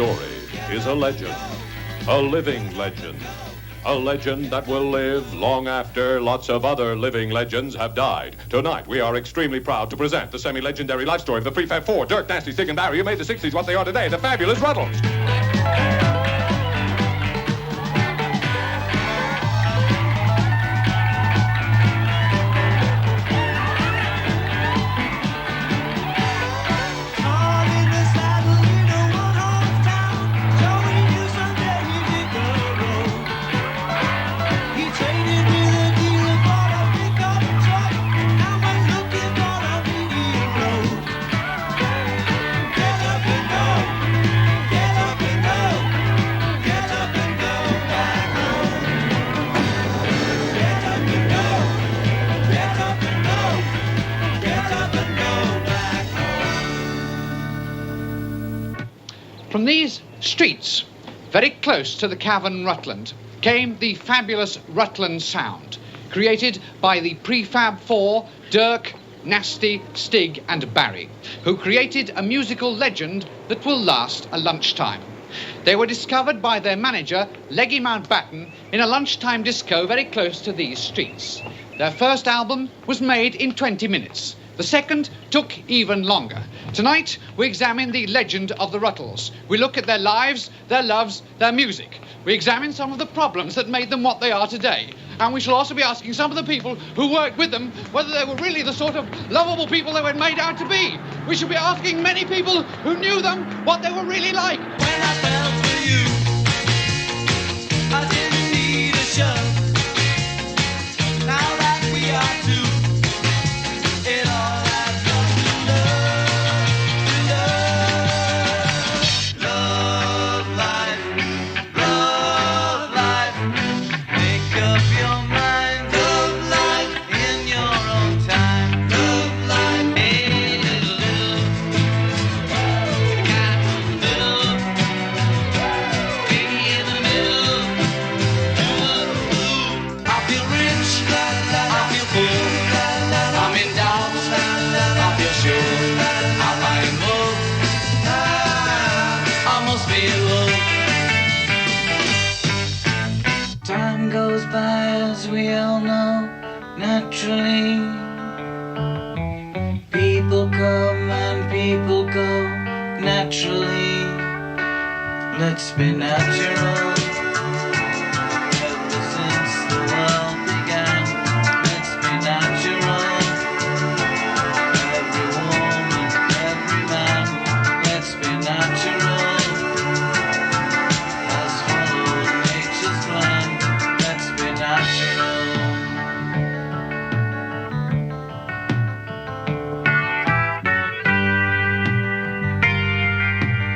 story is a legend, a living legend. A legend that will live long after lots of other living legends have died. Tonight, we are extremely proud to present the semi-legendary life story of the Prefab Four, Dirk, Nasty, Stig, and Barry, who made the 60s what they are today, the fabulous Rutles. From these streets, very close to the cavern Rutland, came the fabulous Rutland sound, created by the Prefab Four, Dirk, Nasty, Stig, and Barry, who created a musical legend that will last a lunchtime. They were discovered by their manager, Leggy Mountbatten, in a lunchtime disco very close to these streets. Their first album was made in 20 minutes. The second took even longer. Tonight, we examine the legend of the Rutles. We look at their lives, their loves, their music. We examine some of the problems that made them what they are today. And we shall also be asking some of the people who worked with them whether they were really the sort of lovable people they were made out to be. We shall be asking many people who knew them what they were really like. When I fell for you, I didn't need a shove. Now that we are two, it all adds up to love. Love life, make up your mind. Love life in your own time. Love life, hey, little, got little, be in the middle. I feel rich, I feel full, I'm in doubt, I feel sure, I like love, I must feel love. Time goes by as we all know, naturally. People come and people go, naturally. Let's be natural. Ever since the world began, let's be natural. Every woman, every man, let's be natural. As follow nature's plan, let's be natural.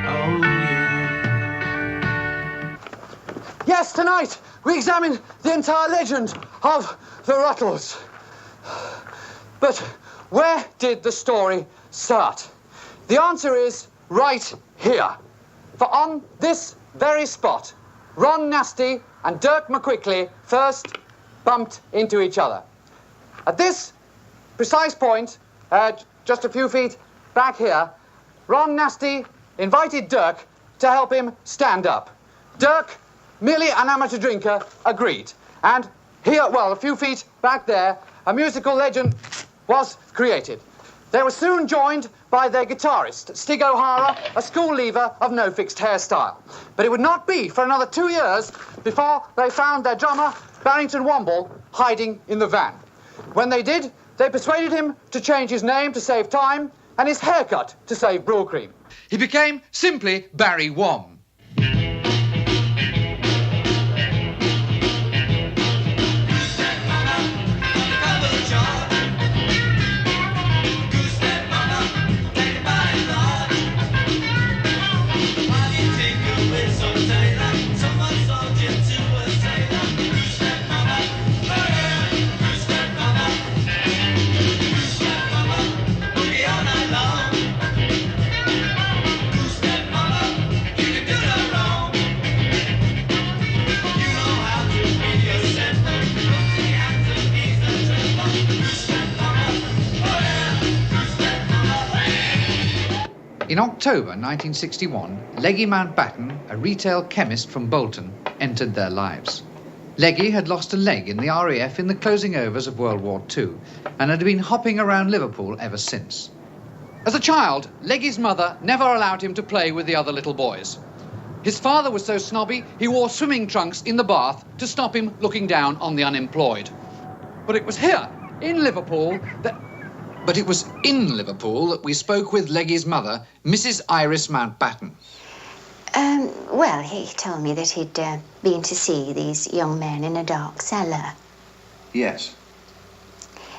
Oh yeah. Yes, tonight we examine the entire legend of the Rutles. But where did the story start? The answer is right here. For on this very spot, Ron Nasty and Dirk McQuickley first bumped into each other. At this precise point, just a few feet back here, Ron Nasty invited Dirk to help him stand up. Dirk, merely an amateur drinker, agreed. And here, well, a few feet back there, a musical legend was created. They were soon joined by their guitarist, Stig O'Hara, a school leaver of no fixed hairstyle. But it would not be for another 2 years before they found their drummer, Barrington Womble, hiding in the van. When they did, they persuaded him to change his name to save time and his haircut to save Brylcreem. He became simply Barry Wom. You can In October 1961, Leggy Mountbatten, a retail chemist from Bolton, entered their lives. Leggy had lost a leg in the RAF in the closing overs of World War II and had been hopping around Liverpool ever since. As a child, Leggy's mother never allowed him to play with the other little boys. His father was so snobby, he wore swimming trunks in the bath to stop him looking down on the unemployed. But it was here, in Liverpool, that we spoke with Leggy's mother, Mrs. Iris Mountbatten. Well, he told me that he'd been to see these young men in a dark cellar. Yes.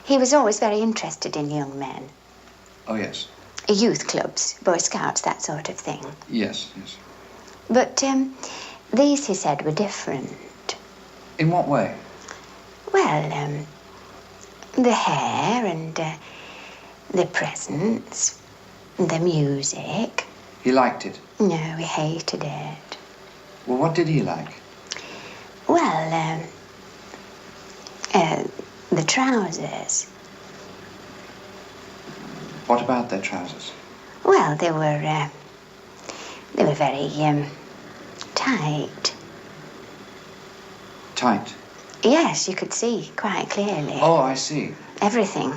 He was always very interested in young men. Oh, yes. Youth clubs, Boy Scouts, that sort of thing. Yes, yes. But these, he said, were different. In what way? Well, the hair and the presents, the music. He liked it? No, he hated it. Well, what did he like? Well, the trousers. What about their trousers? Well, they were very tight. Tight? Yes, you could see quite clearly. Oh, I see. Everything.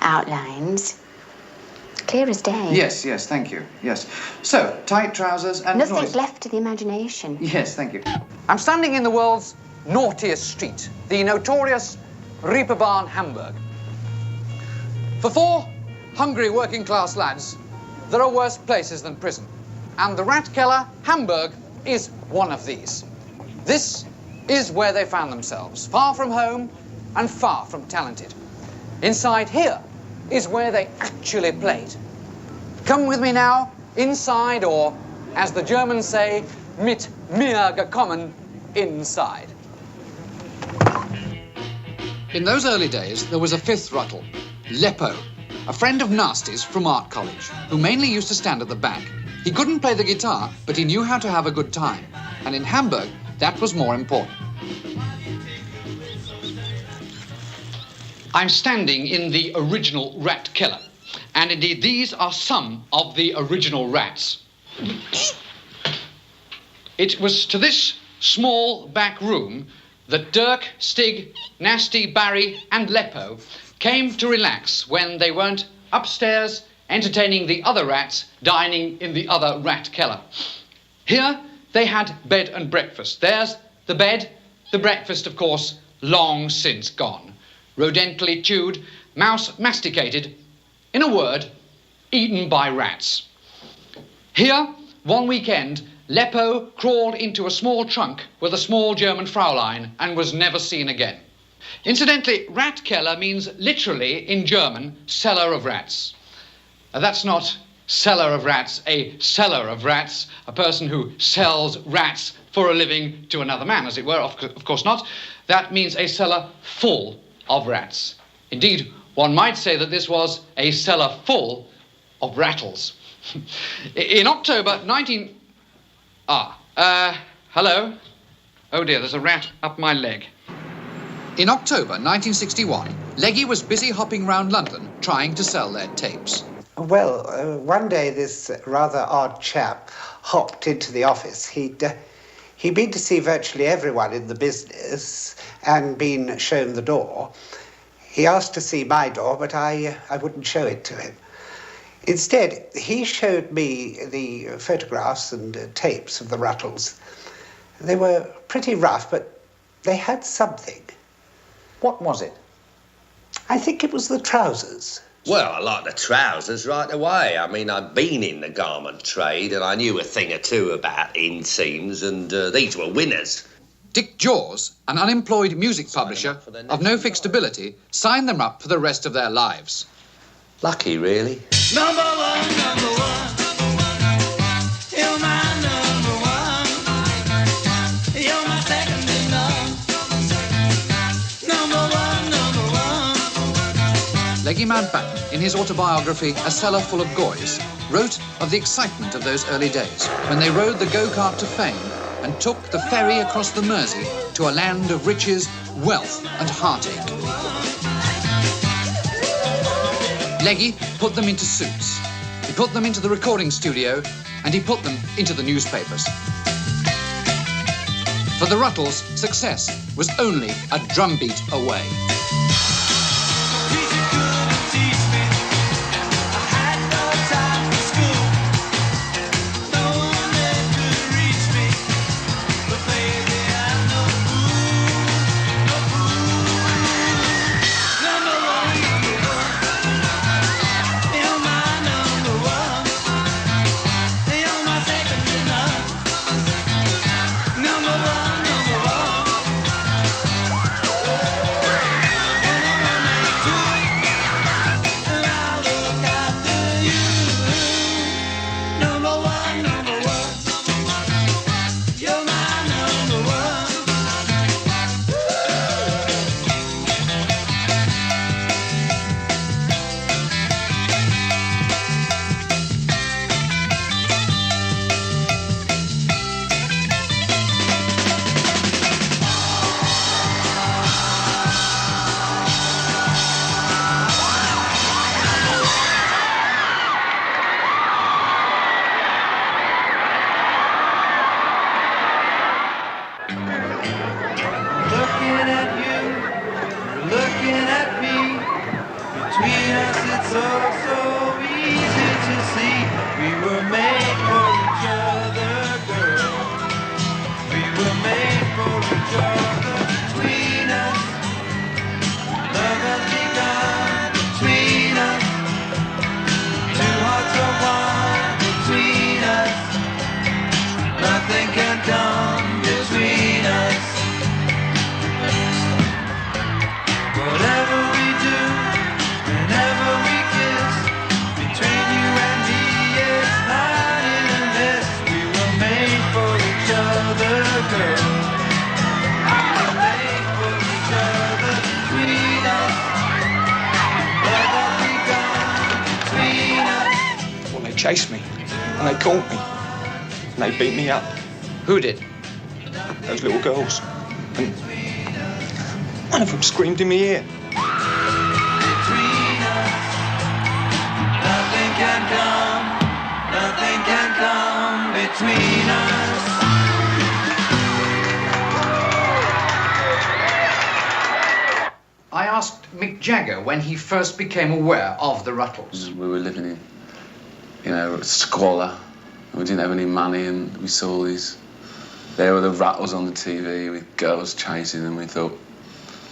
Outlines. Clear as day. Yes, yes, thank you. Yes. So, tight trousers and Nothing noise. left to the imagination. Yes, thank you. I'm standing in the world's naughtiest street, the notorious Reeperbahn, Hamburg. For 4 hungry working-class lads, there are worse places than prison. And the Ratkeller, Hamburg, is one of these. This is where they found themselves, far from home and far from talented. Inside here is where they actually played. Come with me now, inside, or, as the Germans say, mit mir gekommen, inside. In those early days, there was a 5th Rutle, Leppo, a friend of Nasty's from art college, who mainly used to stand at the back. He couldn't play the guitar, but he knew how to have a good time. And in Hamburg, that was more important. I'm standing in the original rat killer. And indeed, these are some of the original rats. It was to this small back room that Dirk, Stig, Nasty, Barry, and Leppo came to relax when they weren't upstairs entertaining the other rats dining in the other rat cellar. Here, they had bed and breakfast. There's the bed, the breakfast, of course, long since gone. Rodentally chewed, mouse masticated, in a word, eaten by rats. Here, one weekend, Leppo crawled into a small trunk with a small German Fraulein and was never seen again. Incidentally, Ratkeller means literally, in German, cellar of rats. That's not seller of rats, a seller of rats, a person who sells rats for a living to another man, as it were. Of course not. That means a cellar full of rats. Indeed, one might say that this was a cellar full of rattles. In October 19... hello? Oh dear, there's a rat up my leg. In October 1961, Leggy was busy hopping round London trying to sell their tapes. Well, one day this rather odd chap hopped into the office. He'd been to see virtually everyone in the business and been shown the door. He asked to see my door, but I wouldn't show it to him. Instead, he showed me the photographs and tapes of the Rutles. They were pretty rough, but they had something. What was it? I think it was the trousers. Well, I like the trousers right away. I mean, I'd been in the garment trade and I knew a thing or two about inseams, and these were winners. Dick Jaws, an unemployed music publisher of no fixed ability, signed them up for the rest of their lives. Lucky, really. Number one, you're my number one. You're my second in love. Number one. Leggy Mountbatten, in his autobiography, A Cellar Full of Goys, wrote of the excitement of those early days when they rode the go-kart to fame and took the ferry across the Mersey to a land of riches, wealth, and heartache. Leggy put them into suits. He put them into the recording studio, and he put them into the newspapers. For the Rutles, success was only a drumbeat away. Teacher couldn't teach me. I had no time for school. No one there could reach me. But baby, I'm no fool, no fool. Number one, you're my number one. You're my second to none. Number one. Chased me, and they caught me, and they beat me up. Who did? Those little girls. And one of them screamed in my ear. Nothing can come between us. I asked Mick Jagger when he first became aware of the Rutles. We were living in, squalor. We didn't have any money, and we saw these. There were the Rutles on the TV with girls chasing them. We thought,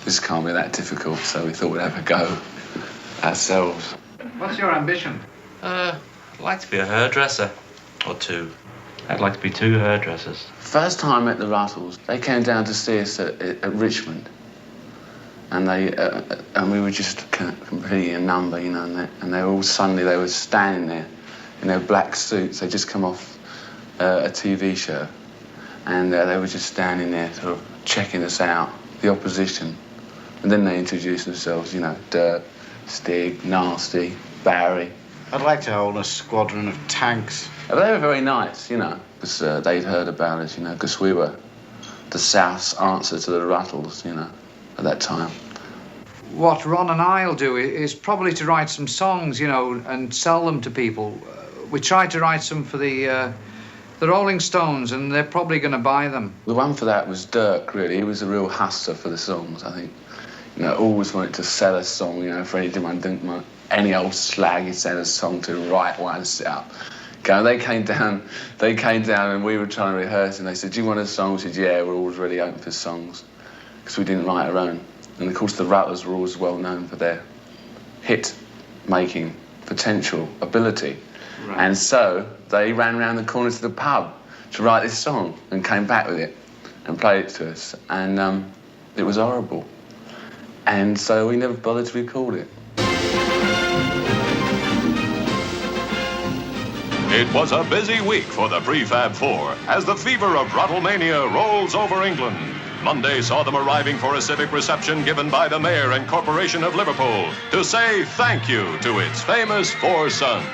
this can't be that difficult, so we thought we'd have a go ourselves. What's your ambition? I'd like to be a hairdresser, or two. I'd like to be two hairdressers. First time I met the Rutles, they came down to see us at Richmond, and we were just completely a number, and they were all suddenly they were standing there in their black suits. They just come off a TV show, and they were just standing there, sort of checking us out, the opposition, and then they introduced themselves, Dirk, Stig, Nasty, Barry. I'd like to own a squadron of tanks. But they were very nice, because they'd heard about us, because we were the South's answer to the Rutles, at that time. What Ron and I'll do is probably to write some songs, and sell them to people. We tried to write some for the Rolling Stones, and they're probably going to buy them. The one for that was Dirk, really. He was a real hustler for the songs, I think. Always wanted to sell a song, for any old slag he'd send a song to write one, set up. They came down and we were trying to rehearse, and they said, do you want a song? We said, yeah, we're always really open for songs, because we didn't write our own. And of course the Rutles were always well known for their hit-making potential, ability. Right. And so they ran around the corner to the pub to write this song and came back with it and played it to us. And it was horrible. And so we never bothered to record it. It was a busy week for the Prefab Four as the fever of Rutlemania rolls over England. Monday saw them arriving for a civic reception given by the Mayor and Corporation of Liverpool to say thank you to its famous four sons.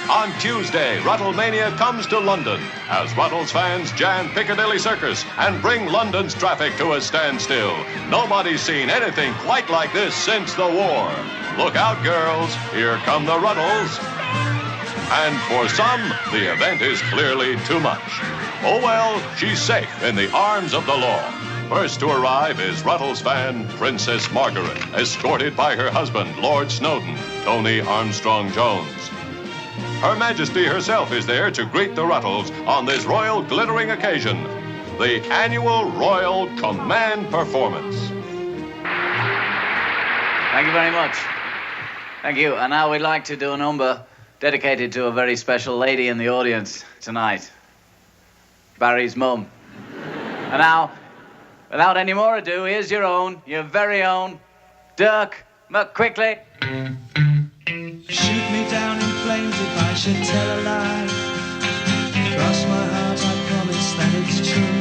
On Tuesday, Rutlemania comes to London as Rutles fans jam Piccadilly Circus and bring London's traffic to a standstill. Nobody's seen anything quite like this since the war. Look out, girls. Here come the Rutles. And for some, the event is clearly too much. Oh well, she's safe in the arms of the law. First to arrive is Rutles fan Princess Margaret, escorted by her husband, Lord Snowdon, Tony Armstrong-Jones. Her Majesty herself is there to greet the Rutles on this royal glittering occasion, the annual Royal Command Performance. Thank you very much. Thank you. And now we'd like to do a number dedicated to a very special lady in the audience tonight, Barry's mum. And now, without any more ado, here's your very own, Dirk McQuickley. Shoot me down in flames if I should tell a lie. Cross my heart, I promise that it's true.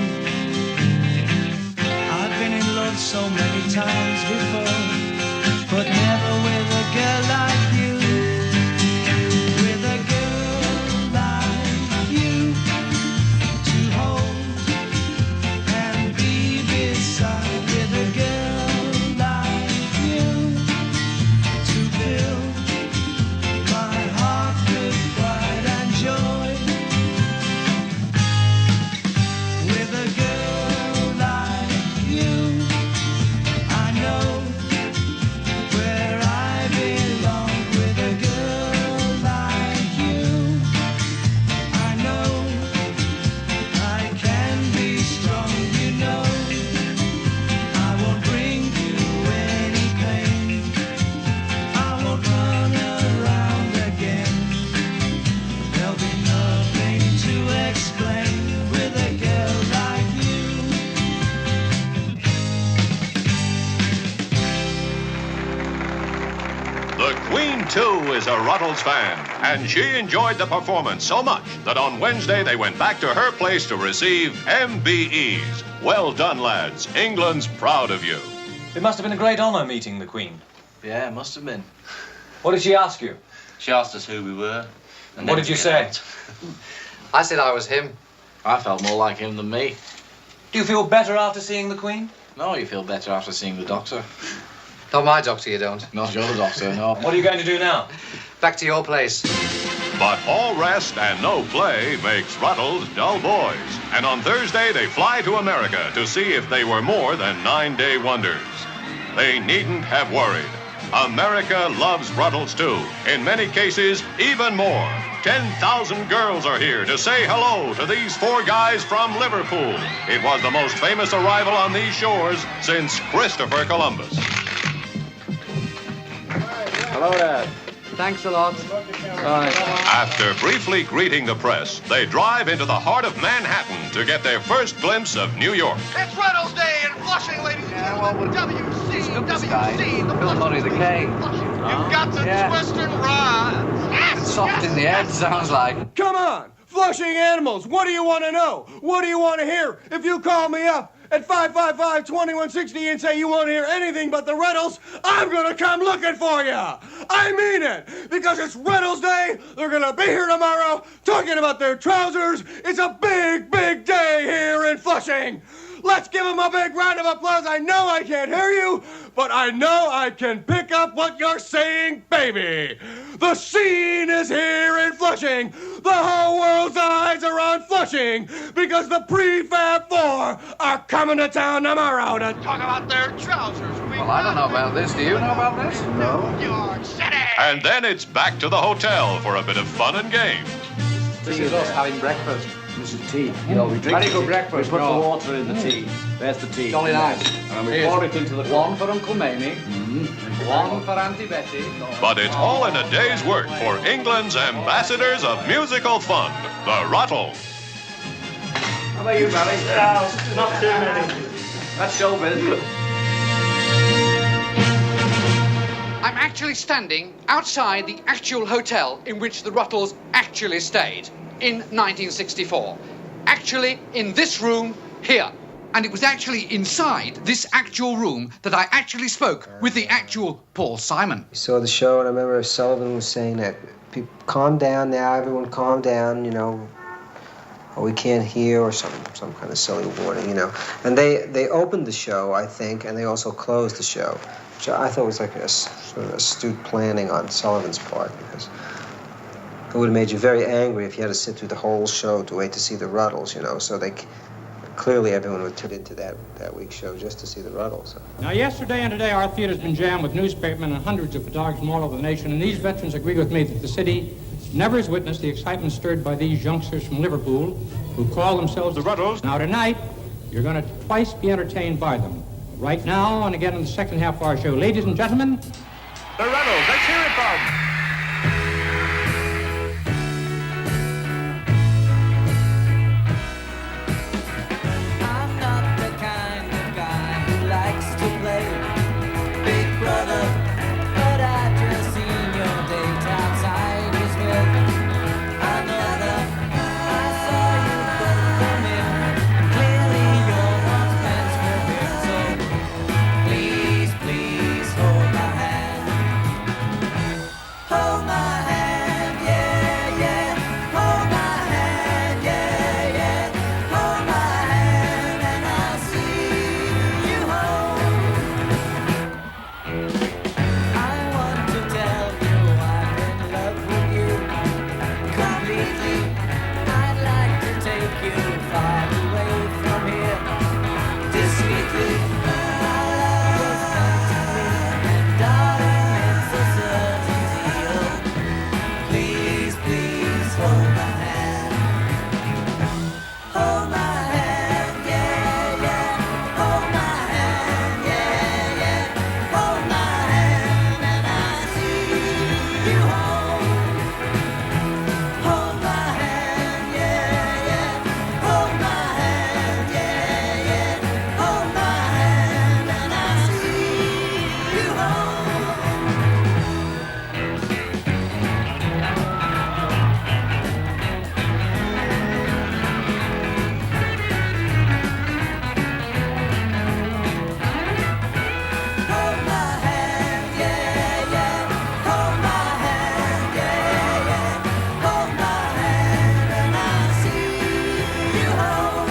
I've been in love so many times before, but never with a girl like you. With a girl like you to hold and be beside. With a girl like you to fill my heart with pride and joy. With a girl like you, I know where I belong. With a girl like you, I know I can be strong. You know I won't bring you any pain. I won't run around again. There'll be nothing to explain with a girl like you. The Queen, too, is a Rutles fan, and she enjoyed the performance so much that on Wednesday they went back to her place to receive MBEs. Well done, lads. England's proud of you. It must have been a great honor meeting the Queen. Yeah, it must have been. What did she ask you? She asked us who we were. And What then did you we say? announced. I said I was him. I felt more like him than me. Do you feel better after seeing the Queen? No, you feel better after seeing the doctor. Not my doctor, you don't. Not your doctor, no. What are you going to do now? Back to your place. But all rest and no play makes Rutles dull boys. And on Thursday, they fly to America to see if they were more than 9-day wonders. They needn't have worried. America loves Rutles, too. In many cases, even more. 10,000 girls are here to say hello to these 4 guys from Liverpool. It was the most famous arrival on these shores since Christopher Columbus. Hello, Dad. Thanks a lot. Bye. After briefly greeting the press, they drive into the heart of Manhattan to get their first glimpse of New York. It's Rutles Day in Flushing, ladies and gentlemen. WC, Bill Murray, the K. You've got to twist and ride. Yes, Soft in the head, sounds like. Come on, Flushing Animals, what do you want to know? What do you want to hear? If you call me up at 555-2160 and say you want to hear anything but the Rutles, I'm going to come looking for you. I mean it, because it's Rutles Day. They're going to be here tomorrow talking about their trousers. It's a big, big day here in Flushing. Let's give them a big round of applause. I know I can't hear you, but I know I can pick up what you're saying, baby. The scene is here in Flushing. The whole world's eyes are on Flushing because the Prefab 4 are coming to town tomorrow to talk about their trousers. Well, I don't know about this. Do you know about this? New York City. And then it's back to the hotel for a bit of fun and games. This is us having breakfast. This is tea. You know, we drink Very good tea. breakfast, We put no. the water in the tea. There's the tea. Jolly nice. And we Here's pour it into the one for Uncle Mamie, one for Auntie Betty. But it's all in a day's work for England's ambassadors of musical fun, the Rutles. How about you, Barry? No, not too many. That's showbiz. I'm actually standing outside the actual hotel in which the Rutles actually stayed in 1964. Actually, in this room here. And it was actually inside this actual room that I actually spoke with the actual Paul Simon. We saw the show, and I remember Sullivan was saying that, people, calm down now, everyone calm down, you know, or we can't hear, or some kind of silly warning, you know. And they opened the show, I think, and they also closed the show, which I thought was like a sort of astute planning on Sullivan's part, because it would have made you very angry if you had to sit through the whole show to wait to see the Rutles, you know. So clearly everyone would tune into that week's show just to see the Rutles. So. Now, yesterday and today, our theater's been jammed with newspapermen and hundreds of photographers from all over the nation, and these veterans agree with me that the city never has witnessed the excitement stirred by these youngsters from Liverpool who call themselves the Rutles. Now, tonight, you're going to twice be entertained by them. Right now, and again in the second half of our show. Ladies and gentlemen, The Rutles, let's hear it from. I'm not the kind of guy who likes to play Big Brother, but I've just seen your daytime side as well. Another, I saw you both come in. Clearly you're not friends with him, so please, please hold my hand. Hold my hand, yeah, yeah. Hold my hand, yeah, yeah. Hold my hand and I'll see you home. I want to tell you I'm in love with you completely. I'd like to take you far away from here discreetly. Our love was meant to be, and darling, it's a certain deal. Please, please hold my hand. Hold my hand, yeah, yeah. Hold my hand, yeah, yeah. Hold my hand and I'll see you home. Hold my hand, yeah, yeah. Hold my hand, yeah, yeah. Hold my hand and I'll see you home. Hold my hand, yeah, yeah. Hold my hand, yeah, yeah. Hold my hand and I'll see you home.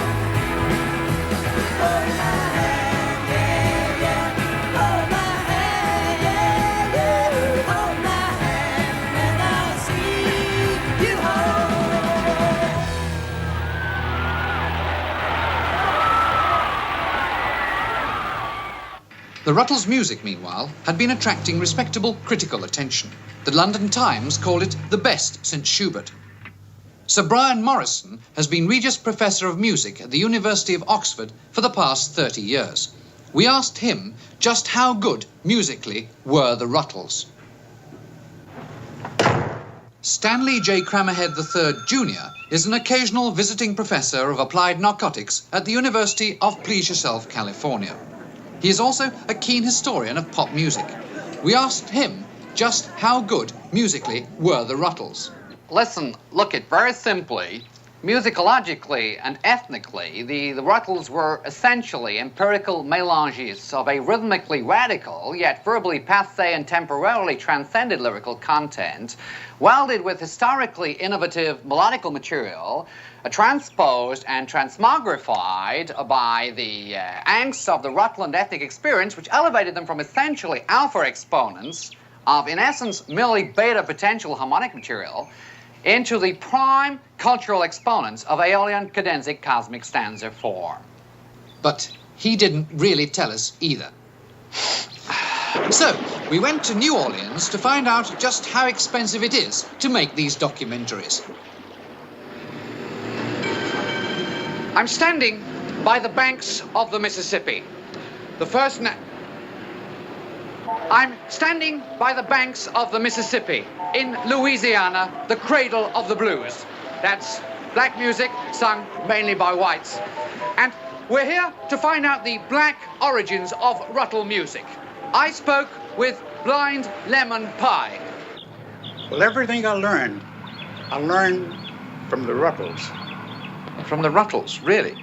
Hold my hand, yeah, yeah. Hold my hand, yeah, yeah. Hold my hand and I'll see you home. The Rutles music, meanwhile, had been attracting respectable critical attention. The London Times called it the best since Schubert. Sir Brian Morrison has been Regius Professor of Music at the University of Oxford for the past 30 years. We asked him just how good musically were the Rutles. Stanley J. Cramerhead III Jr. is an occasional visiting professor of applied narcotics at the University of Please Yourself, California. He is also a keen historian of pop music. We asked him just how good musically were the Rutles. Listen, look it, very simply, musicologically and ethnically, the Rutles were essentially empirical mélanges of a rhythmically radical, yet verbally passé and temporarily transcended lyrical content, welded with historically innovative melodical material, transposed and transmogrified by the angst of the Rutland ethnic experience, which elevated them from essentially alpha exponents of, in essence, merely beta potential harmonic material into the prime cultural exponents of Aeolian cadenzic cosmic stanza form. But he didn't really tell us either. So, we went to New Orleans to find out just how expensive it is to make these documentaries. I'm standing by the banks of the Mississippi. I'm standing by the banks of the Mississippi in Louisiana, the cradle of the blues. That's black music sung mainly by whites. And we're here to find out the black origins of Ruttle music. I spoke with Blind Lemon Pie. Well, everything I learned from the Rutles. From the Rutles, really?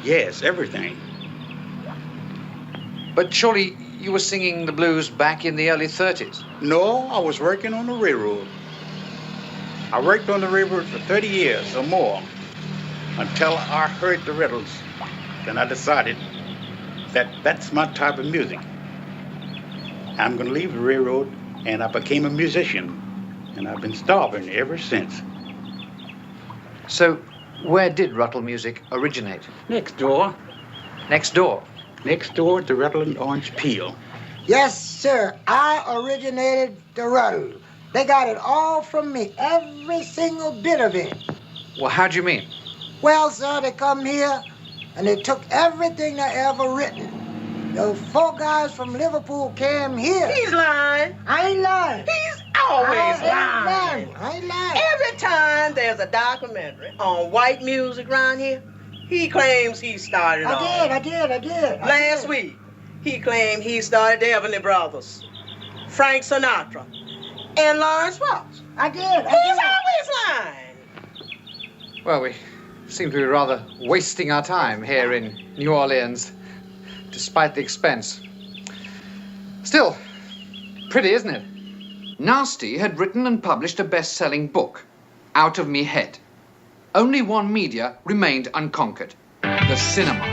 Yes, everything. But surely you were singing the blues back in the early 30s? No, I was working on the railroad. I worked on the railroad for 30 years or more until I heard the Rutles. Then I decided that that's my type of music. I'm going to leave the railroad, and I became a musician. and I've been starving ever since. So, where did Ruttle music originate? Next door. Next door? Next door to Rutland Orange Peel. Yes, sir. I originated the Ruttle. They got it all from me, every single bit of it. Well, how do you mean? Well, sir, they come here and they took everything they ever written. Those 4 guys from Liverpool came here. He's lying. I ain't lying. He's always I lying. ain't lying. Every time there's a documentary on white music around here, he claims he started all. I did. Last week, he claimed he started the Everly Brothers, Frank Sinatra, and Lawrence Ross. I did. He's always lying. Well, we seem to be rather wasting our time here in New Orleans, despite the expense. Still, pretty, isn't it? Nasty had written and published a best-selling book, Out of Me Head. Only one media remained unconquered, the cinema.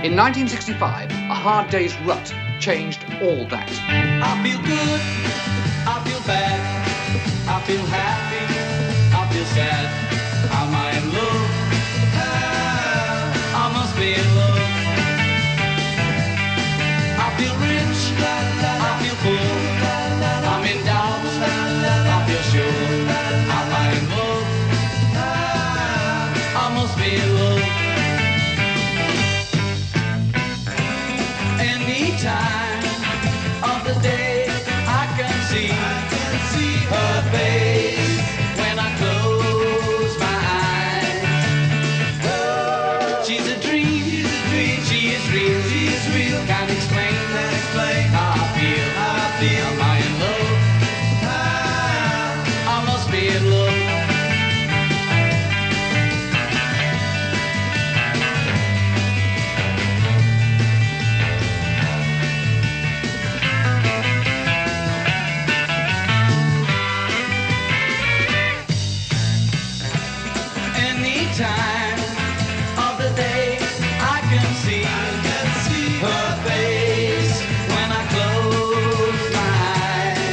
In 1965, A Hard Day's Rut changed all that. I feel good, I feel bad, I feel happy, I feel sad. Am I in love? I must be in love. I feel rich, I feel full, I'm in doubt, I feel sure. Am I in love? I must be in love. Any time of the day I can see her face when I close my eyes. She's a dream, she is real, can't explain how I feel. Am I in love? I must be in love. Time of the day I can see her face when I close my eyes.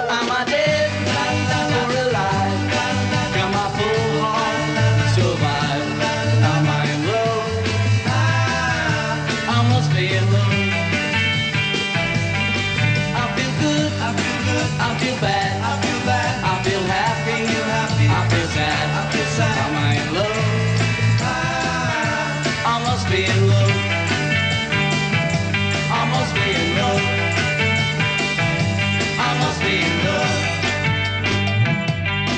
Am I dead or alive? Can my full heart survive? Am I in love? I must be in love. I feel good, I feel bad, I feel happy, I feel sad. Am I in love? I must be in love. I must be in love. I must be in love.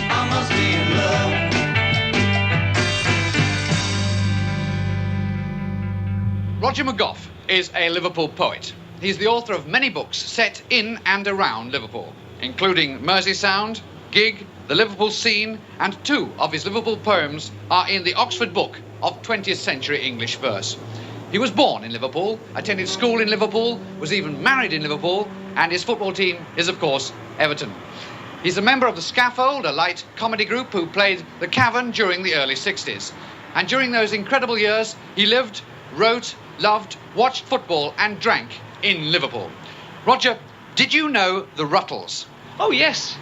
I must be in love. Roger McGough is a Liverpool poet. He's the author of many books set in and around Liverpool, including Merseysound, Gig, the Liverpool Scene, and 2 of his Liverpool poems are in the Oxford Book of 20th Century English Verse. He was born in Liverpool, attended school in Liverpool, was even married in Liverpool, and his football team is, of course, Everton. He's a member of the Scaffold, a light comedy group who played the Cavern during the early 60s. And during those incredible years, he lived, wrote, loved, watched football, and drank in Liverpool. Roger, did you know the Rutles? Oh, yes.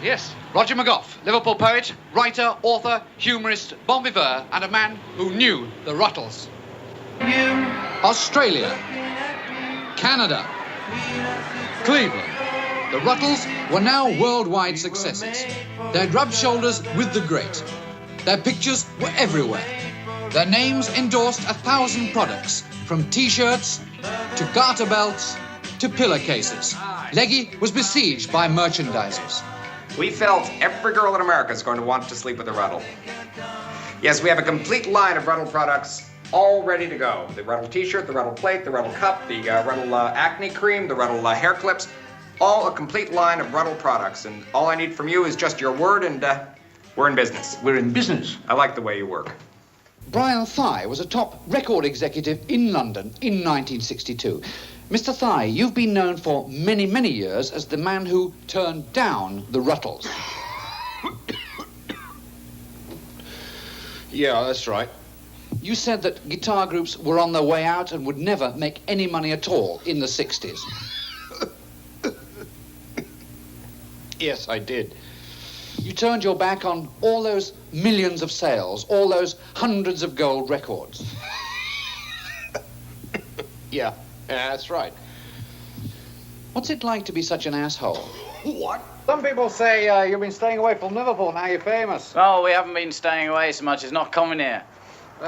Roger McGough, Liverpool poet, writer, author, humorist, bon vivant, and a man who knew the Rutles. Australia, Canada, Cleveland. The Rutles were now worldwide successes. They'd rubbed shoulders with the great. Their pictures were everywhere. Their names endorsed 1,000 products, from T-shirts to garter belts to pillowcases. Leggy was besieged by merchandisers. We felt every girl in America is going to want to sleep with a Ruttle. Yes, we have a complete line of Ruttle products all ready to go. The Ruttle t-shirt, the Ruttle plate, the Ruttle cup, the Ruttle acne cream, the Ruttle hair clips, all a complete line of Ruttle products. And all I need from you is just your word and we're in business. We're in business. I like the way you work. Brian Thigh was a top record executive in London in 1962. Mr. Thigh, you've been known for many, many years as the man who turned down the Rutles. Yeah, that's right. You said that guitar groups were on their way out and would never make any money at all in the 60s. Yes, I did. You turned your back on all those millions of sales, all those hundreds of gold records. Yeah, that's right. What's it like to be such an asshole? What? Some people say you've been staying away from Liverpool, now you're famous. Oh, we haven't been staying away so much as not coming here.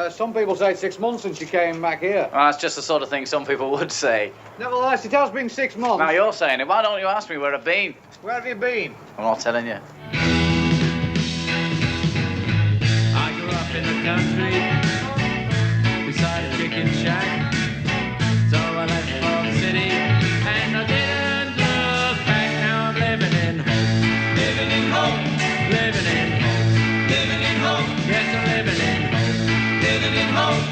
Some people say 6 months since you came back here. Well, that's just the sort of thing some people would say. Nevertheless, it has been 6 months. Now you're saying it. Why don't you ask me where I've been? Where have you been? I'm not telling you. I grew up in the country beside a chicken shack. So I left for the city and I didn't look back. Now I'm living in hope. Living in hope. Living in hope. Living in hope. Yes, I'm living in hope. Living in hope.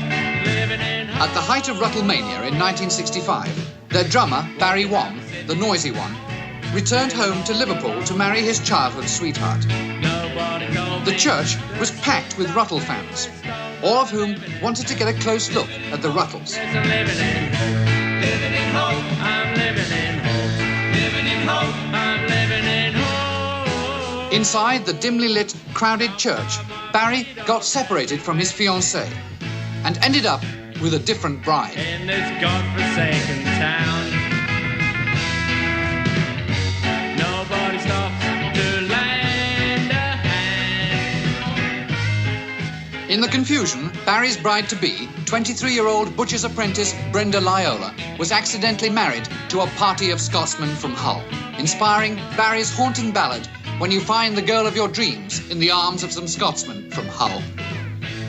Living in hope. At the height of Rutlemania in 1965, their drummer, Barry Wong, the noisy one, returned home to Liverpool to marry his childhood sweetheart. The church was packed with Ruttle fans, all of whom wanted to get a close look at the Rutles. I'm living in hope. Living in hope. I'm living in hope. Living in hope. I'm living in hope. Inside the dimly lit, crowded church, Barry got separated from his fiancée and ended up with a different bride. In this godforsaken town, nobody stops to lend a hand. In the confusion, Barry's bride-to-be, 23-year-old butcher's apprentice Brenda Lyola, was accidentally married to a party of Scotsmen from Hull, inspiring Barry's haunting ballad, When You Find the Girl of Your Dreams in the Arms of Some Scotsmen from Hull.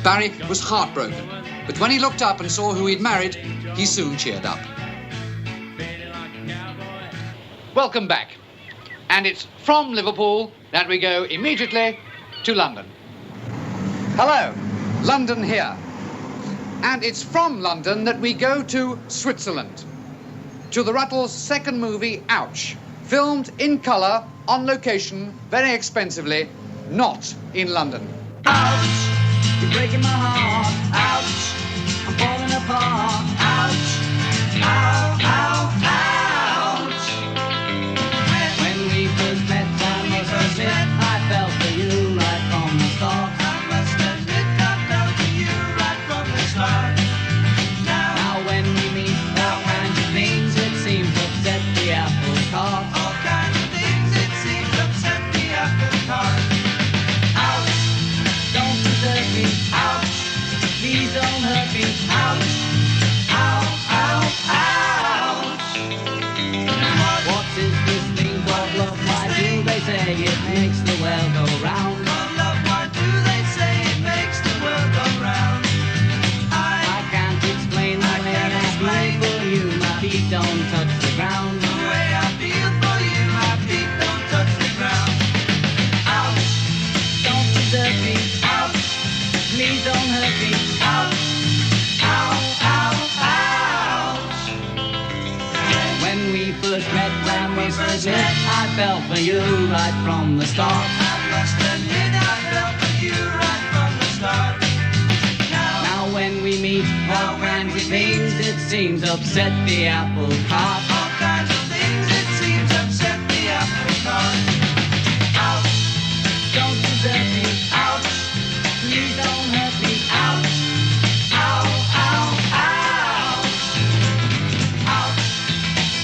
Barry was heartbroken, but when he looked up and saw who he'd married, he soon cheered up. Welcome back. And it's from Liverpool that we go immediately to London. Hello, London here. And it's from London that we go to Switzerland, to the Rutles' second movie, Ouch, filmed in colour, on location, very expensively, not in London. Ouch, you're breaking my heart. Ouch, I'm falling apart. Ouch, ow, ow, ouch. When we first met, I must admit, I fell for you right from the start. I must admit, I fell for you right from the start. Now when we meet, all kinds of things, it seems upset the apple cart. All kinds of things, it seems upset the apple cart. Ouch, don't desert me. Ouch, please don't hurt me. Ouch, ow, ow, ouch. What is this thing called love? Why do they say it makes the world go round? Called love, why do they say it makes the world go round? I can't explain the way I feel for you. My feet don't touch the ground. The way I feel for you, my feet don't touch the ground. Ouch, don't desert me. Ouch, please don't hurt me. Ouch, ow, ow, ouch. When we first met, I fell for you right from the start. I must admit, I fell for you right from the start. Now when we meet, all kinds of things, it seems upset the apple cart. All kinds of things, it seems upset the apple cart. Ouch, don't desert me. Ouch, please don't hurt me. Ouch, ow, ow, ouch. Ouch,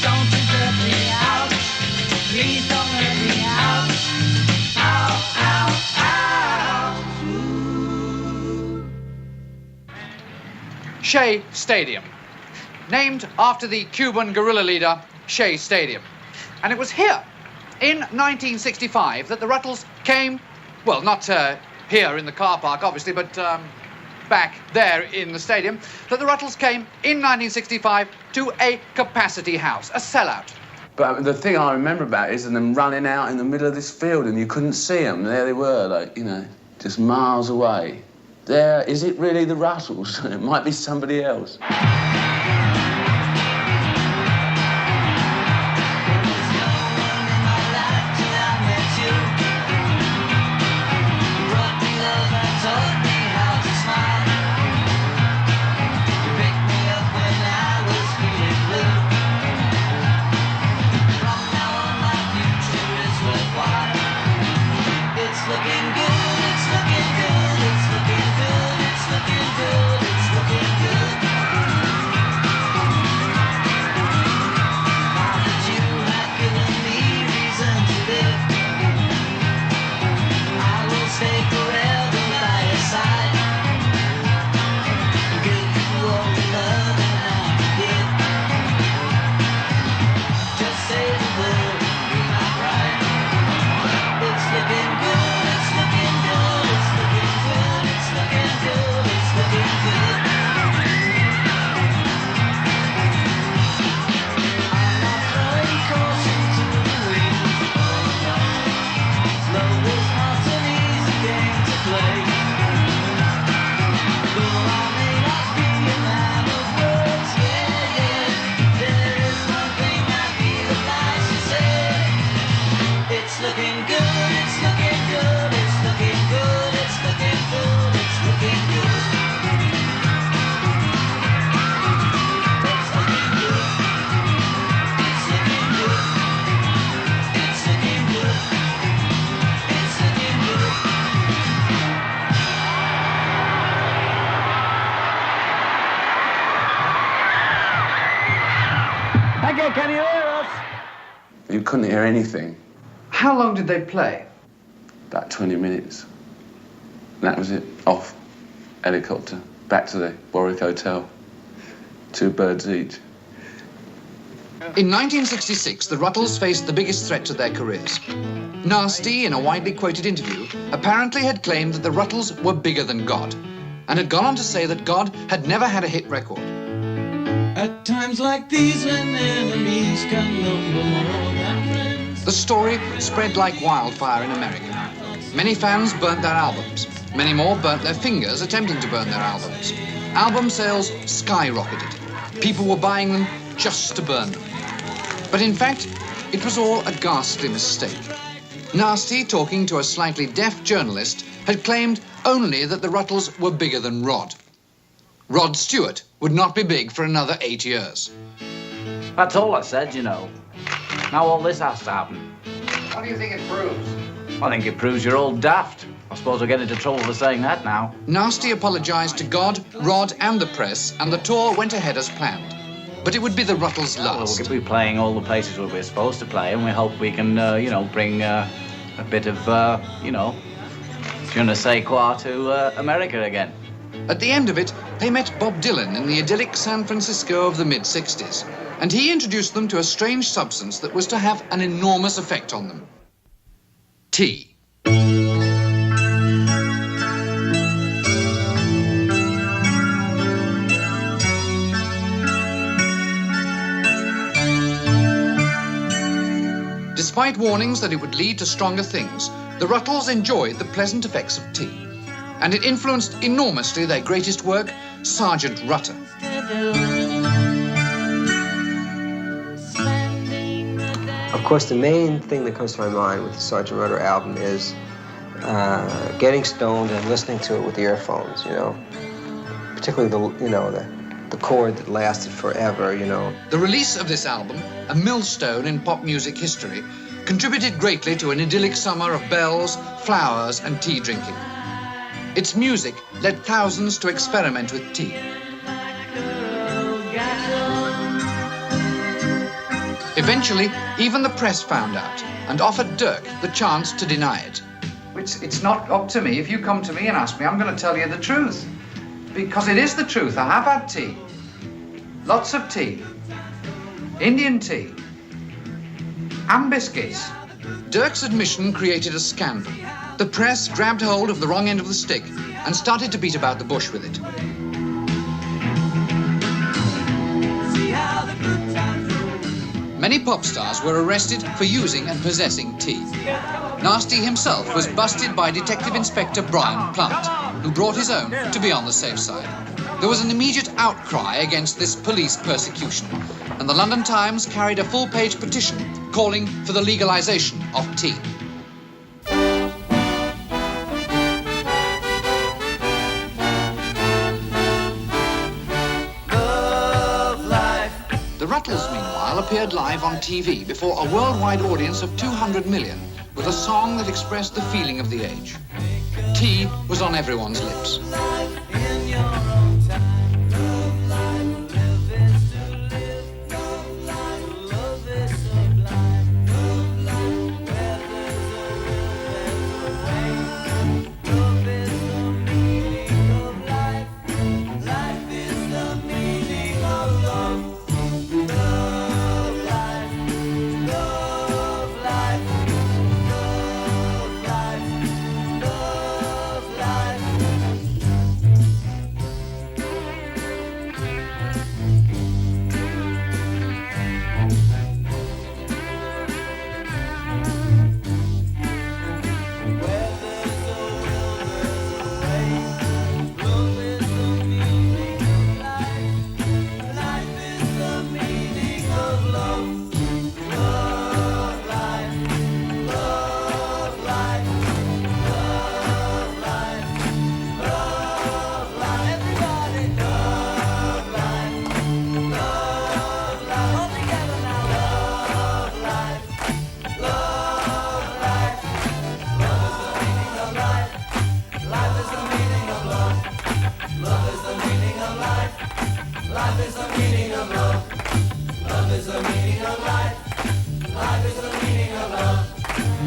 don't desert me. Ouch, please don't hurt me. Ouch, ow, ow, ouch. Shea Stadium, named after the Cuban guerrilla leader, Shea Stadium. And it was here, in 1965, that the Rutles came, well, not here in the car park, obviously, but back there in the stadium, that the Rutles came in 1965 to a capacity house, a sellout. But the thing I remember about is them running out in the middle of this field and you couldn't see them. There they were, like, you know, just miles away. There, is it really the Rutles? It might be somebody else. From now on, my future is worthwhile. You couldn't hear anything. How long did they play? About 20 minutes. And that was it. Off. Helicopter. Back to the Warwick Hotel. 2 birds each. In 1966, the Rutles faced the biggest threat to their careers. Nasty, in a widely quoted interview, apparently had claimed that the Rutles were bigger than God, and had gone on to say that God had never had a hit record. At times like these, when enemies can number more than friends. The story spread like wildfire in America. Many fans burnt their albums. Many more burnt their fingers attempting to burn their albums. Album sales skyrocketed. People were buying them just to burn them. But in fact, it was all a ghastly mistake. Nasty, talking to a slightly deaf journalist, had claimed only that the Rutles were bigger than Rod. Rod Stewart would not be big for another 8 years. That's all I said, you know. Now all this has to happen. What do you think it proves? I think it proves you're all daft. I suppose I'll get into trouble for saying that now. Nasty apologized to God, Rod, and the press, and the tour went ahead as planned. But it would be the Rutles' last. We'll be playing all the places where we're supposed to play, and we hope we can, bring a bit of, je ne sais quoi to America again. At the end of it, they met Bob Dylan in the idyllic San Francisco of the mid-60s, and he introduced them to a strange substance that was to have an enormous effect on them. Tea. Despite warnings that it would lead to stronger things, the Rutles enjoyed the pleasant effects of tea, and it influenced enormously their greatest work, Sergeant Rutter. Of course, the main thing that comes to my mind with the Sergeant Rutter album is getting stoned and listening to it with earphones, you know, particularly the chord that lasted forever, you know. The release of this album, a millstone in pop music history, contributed greatly to an idyllic summer of bells, flowers, and tea drinking. Its music led thousands to experiment with tea. Eventually, even the press found out and offered Dirk the chance to deny it. It's not up to me. If you come to me and ask me, I'm going to tell you the truth. Because it is the truth. I have had tea. Lots of tea. Indian tea. And biscuits. Dirk's admission created a scandal. The press grabbed hold of the wrong end of the stick and started to beat about the bush with it. Many pop stars were arrested for using and possessing tea. Nasty himself was busted by Detective Inspector Brian Plant, who brought his own to be on the safe side. There was an immediate outcry against this police persecution, and the London Times carried a full-page petition calling for the legalization of tea. The Rutles, meanwhile, appeared live on TV before a worldwide audience of 200 million with a song that expressed the feeling of the age. Tea was on everyone's lips. A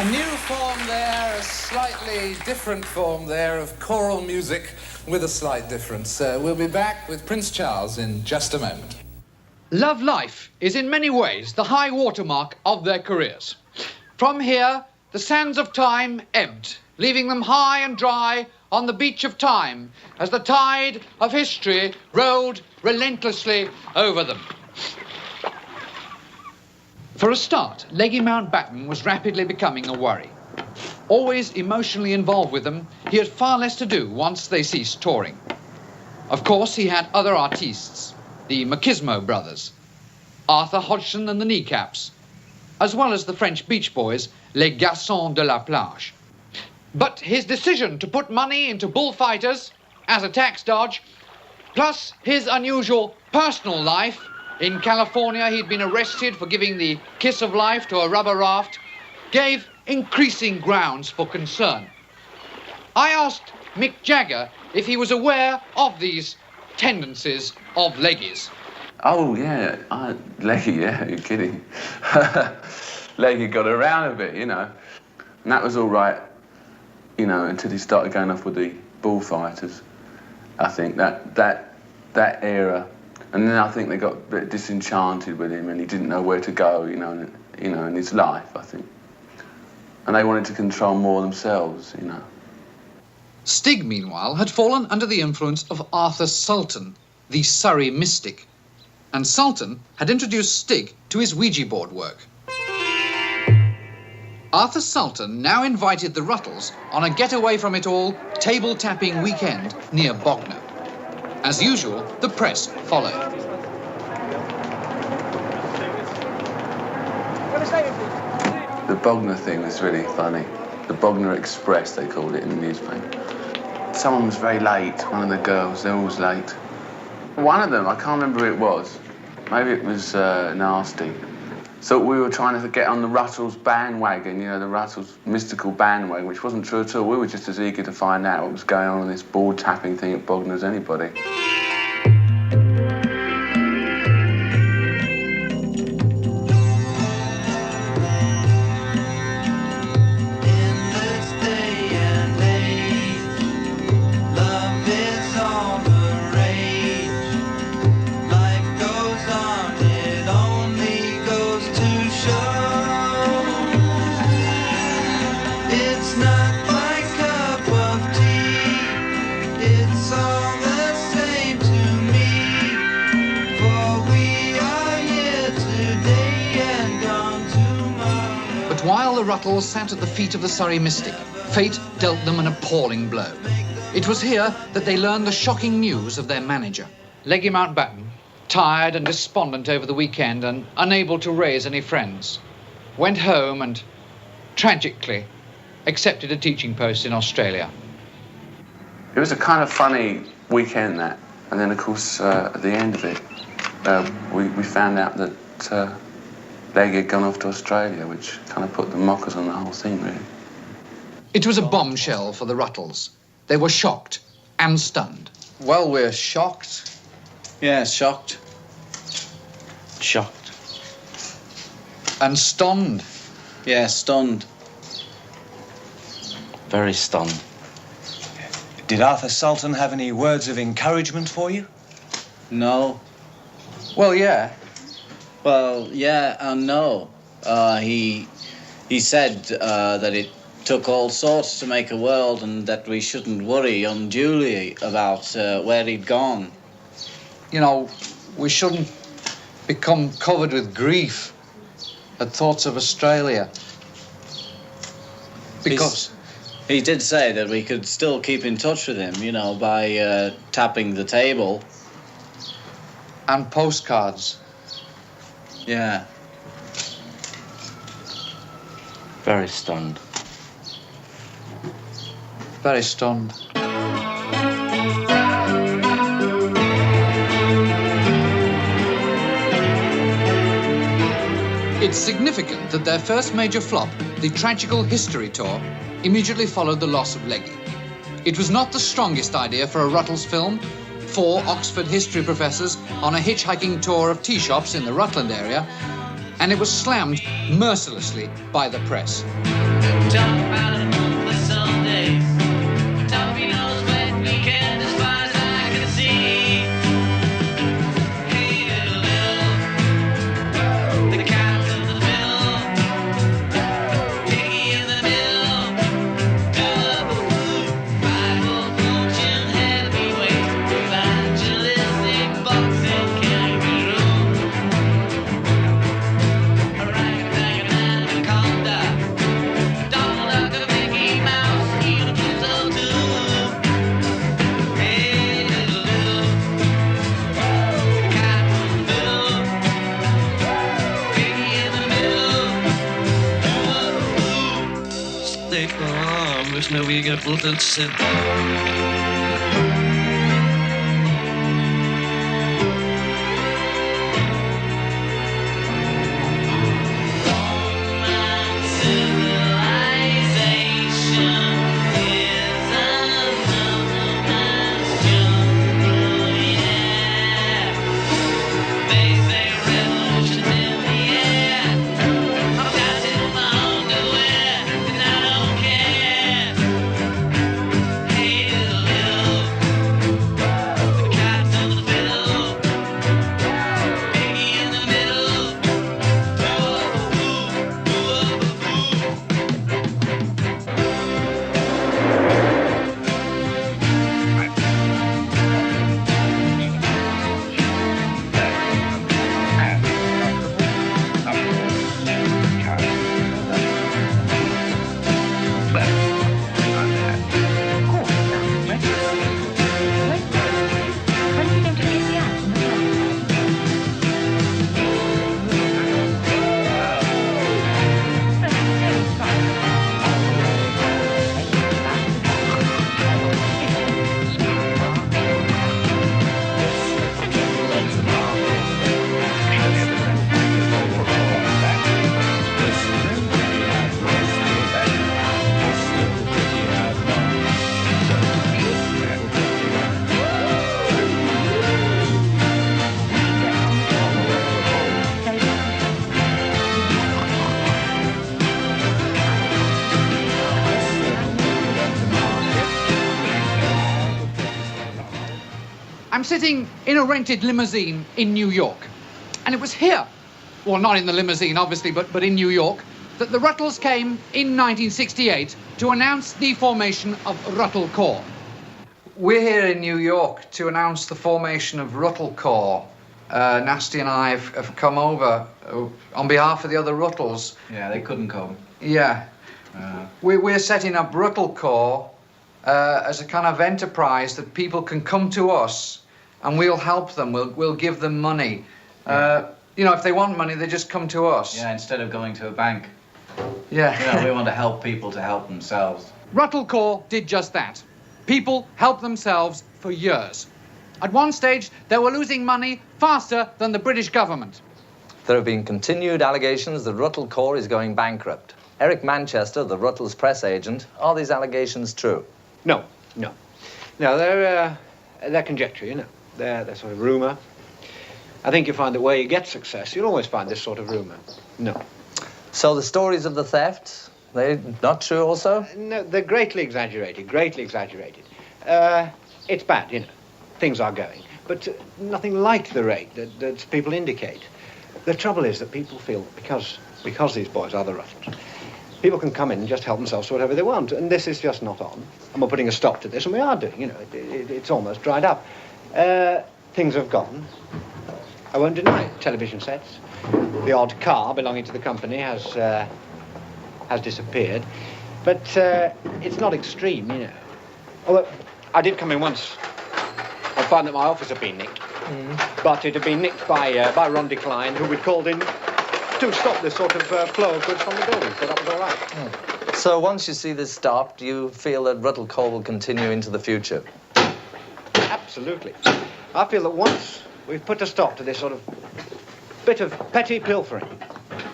new form there, a slightly different form there of choral music with a slight difference. We'll be back with Prince Charles in just a moment. Love Life is in many ways the high watermark of their careers. From here, the sands of time ebbed, leaving them high and dry on the beach of time as the tide of history rolled relentlessly over them. For a start, Leggy Mountbatten was rapidly becoming a worry. Always emotionally involved with them, he had far less to do once they ceased touring. Of course, he had other artistes, the Machismo brothers, Arthur Hodgson and the Kneecaps, as well as the French Beach Boys, Les Garçons de la Plage. But his decision to put money into bullfighters as a tax dodge, plus his unusual personal life. In California, he'd been arrested for giving the kiss of life to a rubber raft, gave increasing grounds for concern. I asked Mick Jagger if he was aware of these tendencies of Leggy's. Oh, yeah, Leggy, yeah, you're kidding. Leggy got around a bit, you know. And that was all right, you know, until he started going off with the bullfighters. I think that era. And then I think they got a bit disenchanted with him and he didn't know where to go, you know, in his life, I think. And they wanted to control more themselves, you know. Stig, meanwhile, had fallen under the influence of Arthur Sultan, the Surrey mystic. And Sultan had introduced Stig to his Ouija board work. Arthur Sultan now invited the Rutles on a get-away-from-it-all table-tapping weekend near Bognor. As usual, the press followed. The Bognor thing was really funny. The Bognor Express, they called it in the newspaper. Someone was very late, one of the girls, they're always late. One of them, I can't remember who it was. Maybe it was Nasty. So we were trying to get on the Rutles bandwagon, you know, the Rutles mystical bandwagon, which wasn't true at all. We were just as eager to find out what was going on in this board tapping thing at Bognor as anybody. While the Rutles sat at the feet of the Surrey mystic, fate dealt them an appalling blow. It was here that they learned the shocking news of their manager. Leggy Mountbatten, tired and despondent over the weekend and unable to raise any friends, went home and, tragically, accepted a teaching post in Australia. It was a kind of funny weekend, that. And then, of course, at the end of it, we found out that Leggy had gone off to Australia, which kind of put the mockers on the whole thing, really. It was a bombshell for the Rutles. They were shocked and stunned. Well, we're shocked. Yeah, shocked. Shocked. And stunned. Yeah, stunned. Very stunned. Did Arthur Sultan have any words of encouragement for you? No. Well, yeah. Well, yeah and no. He said that it took all sorts to make a world and that we shouldn't worry unduly about where he'd gone. You know, we shouldn't become covered with grief at thoughts of Australia. Because he did say that we could still keep in touch with him, you know, by tapping the table. And postcards. Yeah. Very stunned. Very stunned. It's significant that their first major flop, the tragical history tour, immediately followed the loss of Leggy. It was not the strongest idea for a Rutles film. 4 Oxford history professors on a hitchhiking tour of tea shops in the Rutland area, and it was slammed mercilessly by the press. Now we get bulletin sent. I'm sitting in a rented limousine in New York. And it was here, well, not in the limousine, obviously, but in New York, that the Rutles came in 1968 to announce the formation of Rutle Corps. We're here in New York to announce the formation of Rutle Corps. Nasty and I have come over on behalf of the other Rutles. Yeah, they couldn't come. Yeah. We're setting up Rutle Corps as a kind of enterprise that people can come to us and we'll help them. We'll give them money. You know, if they want money, they just come to us. Yeah, instead of going to a bank. Yeah. You know, we want to help people to help themselves. Rutle Corps did just that. People helped themselves for years. At one stage, they were losing money faster than the British government. There have been continued allegations that Rutle Corps is going bankrupt. Eric Manchester, the Rutles press agent, are these allegations true? No, they're conjecture, you know. They're sort of rumour. I think you find that where you get success, you'll always find this sort of rumour. No. So the stories of the theft, they're not true also? No, they're greatly exaggerated, greatly exaggerated. It's bad, you know. Things are going. But nothing like the rate that people indicate. The trouble is that people feel that because these boys are the Rutles, people can come in and just help themselves to whatever they want, and this is just not on. And we're putting a stop to this, and we are doing, you know, it's almost dried up. Things have gone. I won't deny it. Television sets. The odd car belonging to the company has disappeared. But it's not extreme, you know. Although, I did come in once. I found that my office had been nicked. But it had been nicked by Ron Decline, who we'd called in to stop this sort of flow of goods from the building, so that was all right. So once you see this stopped, you feel that Rutle Corps will continue into the future? Absolutely. I feel that once we've put a stop to this sort of bit of petty pilfering,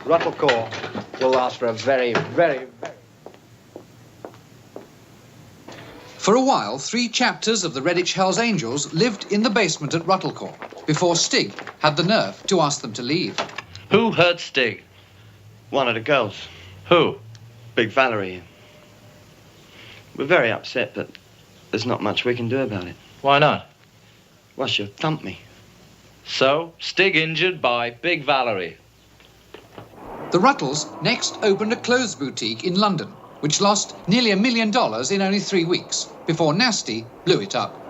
Ruttle Corps will last for a very, very, very... For a while, 3 chapters of the Redditch Hells Angels lived in the basement at Ruttlecore before Stig had the nerve to ask them to leave. Who hurt Stig? One of the girls. Who? Big Valerie. We're very upset, but there's not much we can do about it. Why not? Well, she'll thump me. So, Stig injured by Big Valerie. The Rutles next opened a clothes boutique in London, which lost nearly $1 million in only 3 weeks, before Nasty blew it up.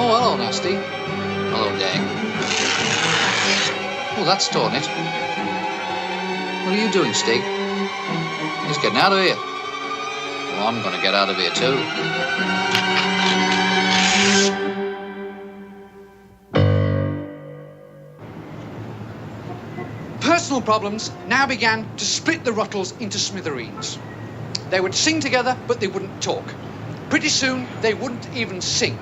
Oh, hello, Nasty. Hello, Dang. Oh, that's torn it. What are you doing, Stig? He's getting out of here. Well, I'm going to get out of here, too. Personal problems now began to split the Rutles into smithereens. They would sing together, but they wouldn't talk. Pretty soon, they wouldn't even sing.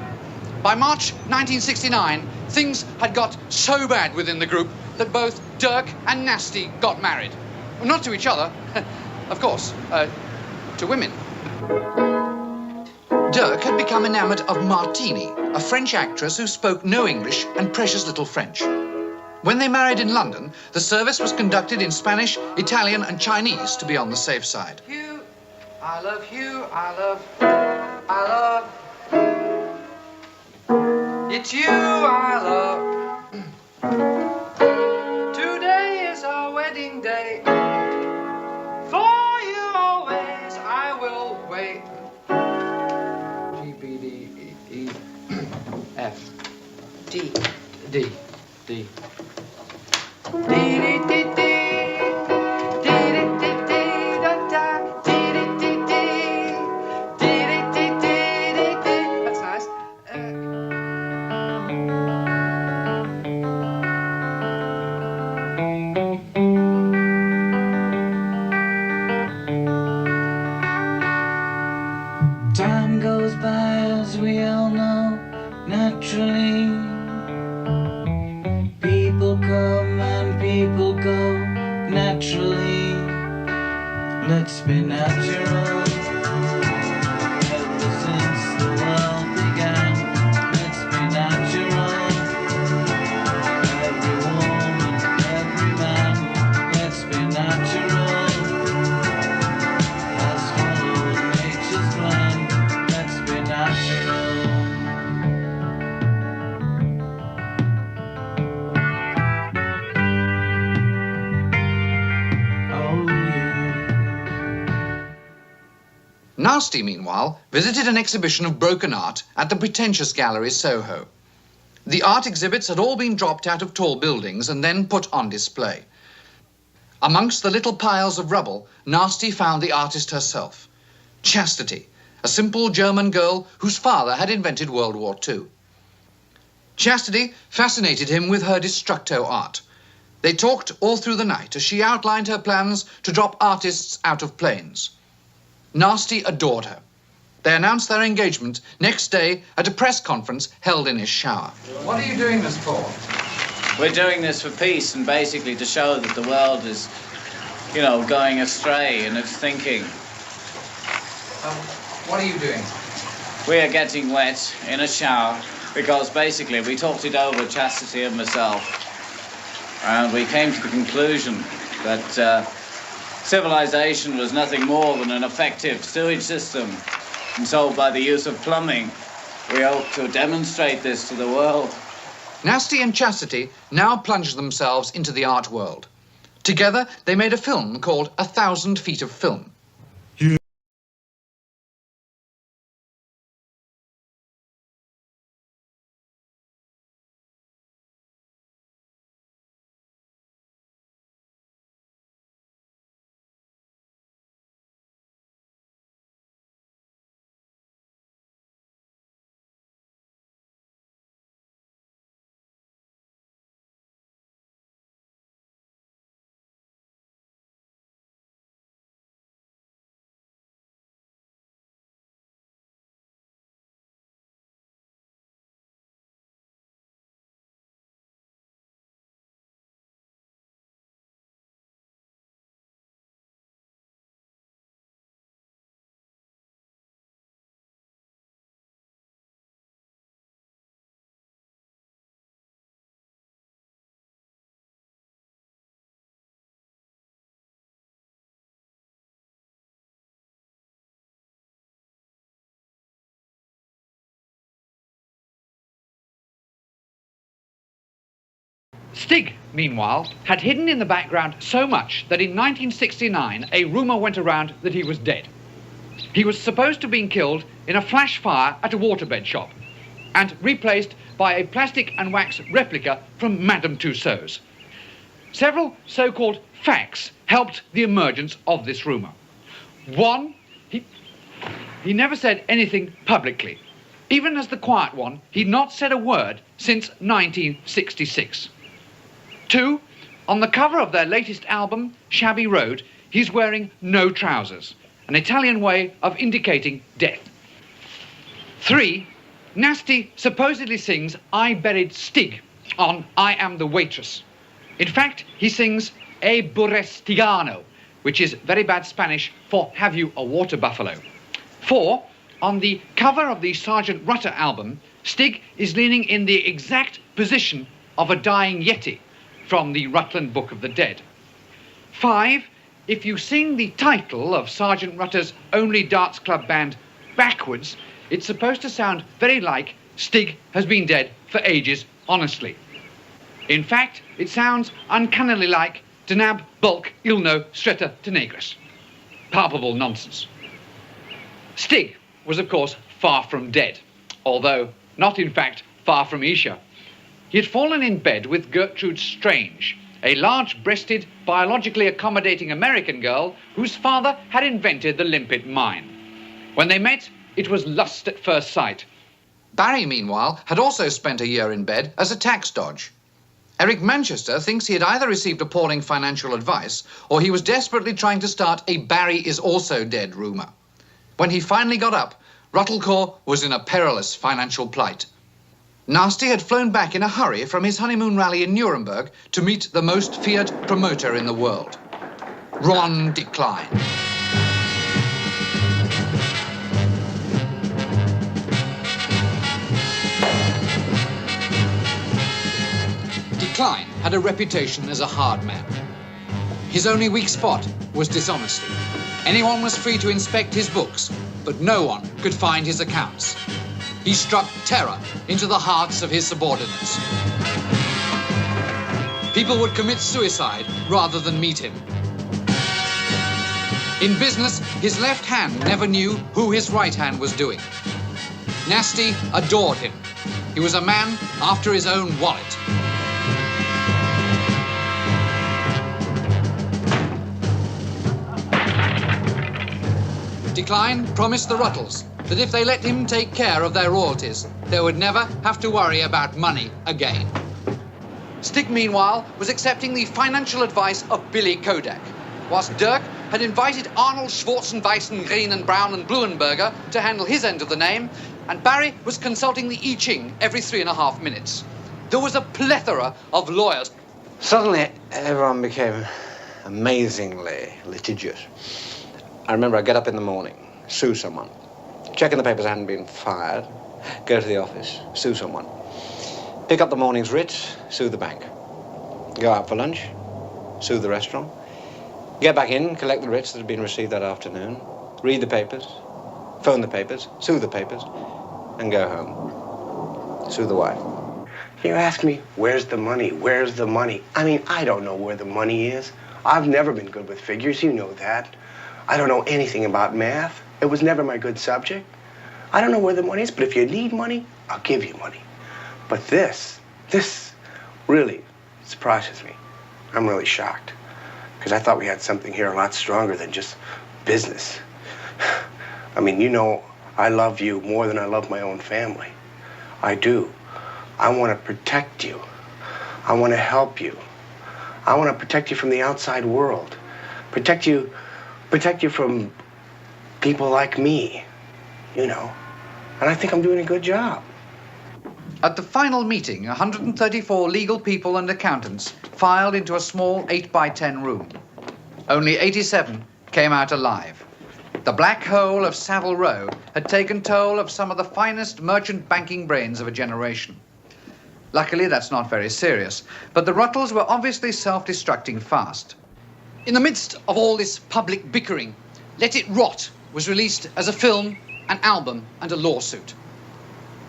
By March 1969, things had got so bad within the group that both Dirk and Nasty got married. Well, not to each other, of course, to women. Dirk had become enamored of Martini, a French actress who spoke no English and precious little French. When they married in London, the service was conducted in Spanish, Italian, and Chinese to be on the safe side. Hugh, I love Hugh, I love. It's you I love. Today is our wedding day. For you always I will wait. G, B, D, E, F, D, D, D. D, D, D, D. Time goes by, as we all know, naturally. People come and people go, naturally. Let's be natural. Nasty, meanwhile, visited an exhibition of broken art at the pretentious gallery Soho. The art exhibits had all been dropped out of tall buildings and then put on display. Amongst the little piles of rubble, Nasty found the artist herself, Chastity, a simple German girl whose father had invented World War II. Chastity fascinated him with her destructo art. They talked all through the night as she outlined her plans to drop artists out of planes. Nasty adored her. They announced their engagement next day at a press conference held in his shower. What are you doing this for? We're doing this for peace and basically to show that the world is, you know, going astray in its thinking. What are you doing? We are getting wet in a shower because basically we talked it over, Chastity and myself, and we came to the conclusion that civilization was nothing more than an effective sewage system. And so by the use of plumbing, we hope to demonstrate this to the world. Nasty and Chastity now plunged themselves into the art world. Together, they made a film called 1,000 Feet of Film. Stig, meanwhile, had hidden in the background so much that in 1969 a rumour went around that he was dead. He was supposed to have been killed in a flash fire at a waterbed shop and replaced by a plastic and wax replica from Madame Tussauds. Several so-called facts helped the emergence of this rumour. One, he never said anything publicly. Even as the quiet one, he'd not said a word since 1966. 2, on the cover of their latest album, Shabby Road, he's wearing no trousers, an Italian way of indicating death. 3, Nasty supposedly sings I Buried Stig on I Am the Waitress. In fact, he sings E Burestiano, which is very bad Spanish for Have You a Water Buffalo? 4, on the cover of the Sergeant Rutter album, Stig is leaning in the exact position of a dying Yeti from the Rutland Book of the Dead. 5, if you sing the title of Sergeant Rutter's only darts club band backwards, it's supposed to sound very like Stig has been dead for ages, honestly. In fact, it sounds uncannily like Denab Bulk Ilno Stretta Tenegris. Palpable nonsense. Stig was, of course, far from dead, although not, in fact, far from Isha. He had fallen in bed with Gertrude Strange, a large-breasted, biologically accommodating American girl whose father had invented the limpet mine. When they met, it was lust at first sight. Barry, meanwhile, had also spent a year in bed as a tax dodge. Eric Manchester thinks he had either received appalling financial advice or he was desperately trying to start a Barry is also dead rumour. When he finally got up, Ruttlecore was in a perilous financial plight. Nasty had flown back in a hurry from his honeymoon rally in Nuremberg to meet the most feared promoter in the world, Ron Decline. Decline had a reputation as a hard man. His only weak spot was dishonesty. Anyone was free to inspect his books, but no one could find his accounts. He struck terror into the hearts of his subordinates. People would commit suicide rather than meet him. In business, his left hand never knew who his right hand was doing. Nasty adored him. He was a man after his own wallet. Decline promised the Rutles that if they let him take care of their royalties, they would never have to worry about money again. Stig, meanwhile, was accepting the financial advice of Billy Kodak, whilst Dirk had invited Arnold Schwarzenweissen, Green and Brown and Bluenberger to handle his end of the name, and Barry was consulting the I Ching every 3.5 minutes. There was a plethora of lawyers. Suddenly, everyone became amazingly litigious. I remember I'd get up in the morning, sue someone, check in the papers I hadn't been fired, go to the office, sue someone, pick up the morning's writs, sue the bank, go out for lunch, sue the restaurant, get back in, collect the writs that had been received that afternoon, read the papers, phone the papers, sue the papers, and go home. Sue the wife. You ask me, where's the money? Where's the money? I mean, I don't know where the money is. I've never been good with figures, you know that. I don't know anything about math. It was never my good subject. I don't know where the money is, but if you need money, I'll give you money. But this really surprises me. I'm really shocked. Because I thought we had something here a lot stronger than just business. I mean, you know, I love you more than I love my own family. I do. I want to protect you. I want to help you. I want to protect you from the outside world. Protect you from people like me, you know. And I think I'm doing a good job. At the final meeting, 134 legal people and accountants filed into a small 8x10 room. Only 87 came out alive. The black hole of Savile Row had taken toll of some of the finest merchant banking brains of a generation. Luckily, that's not very serious, but the Rutles were obviously self-destructing fast. In the midst of all this public bickering, Let It Rot was released as a film, an album, and a lawsuit.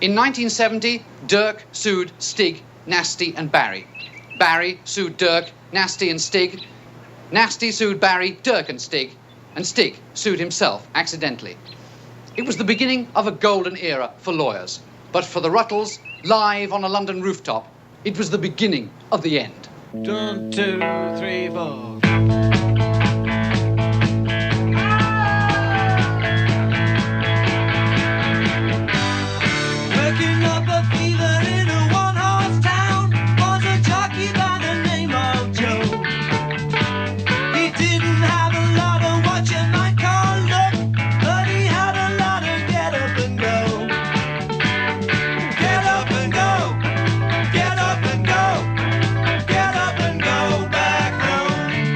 In 1970, Dirk sued Stig, Nasty, and Barry. Barry sued Dirk, Nasty, and Stig. Nasty sued Barry, Dirk, and Stig sued himself accidentally. It was the beginning of a golden era for lawyers, but for the Rutles, live on a London rooftop, it was the beginning of the end. 1, 2, 3, 4. Working up a fever in a one-horse town was a jockey by the name of Joe. He didn't have a lot of what you might call luck, but he had a lot of get up and go. Get up and go, get up and go, get up and go back home.